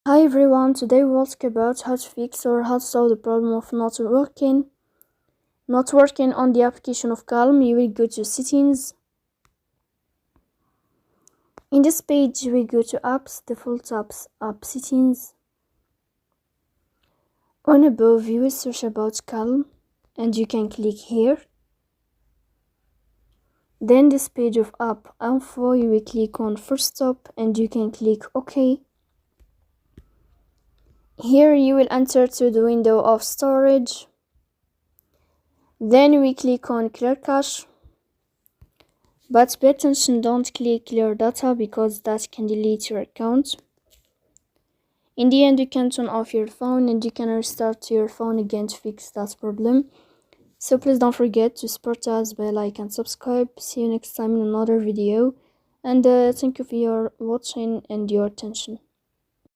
Hi everyone, today we'll talk about how to fix or how to solve the problem of not working on the application of Calm. You will go to settings. In this page we go to apps, default apps, app settings. On above you will search about Calm and you can click here. Then this page of app info, you will click on first stop and you can click OK. Here you will enter to the window of storage. Then we click on clear cache. But pay attention, don't click clear data because that can delete your account. In the end, you can turn off your phone and you can restart your phone again to fix that problem. So please don't forget to support us by like and subscribe. See you next time in another video. And thank you for your watching and your attention.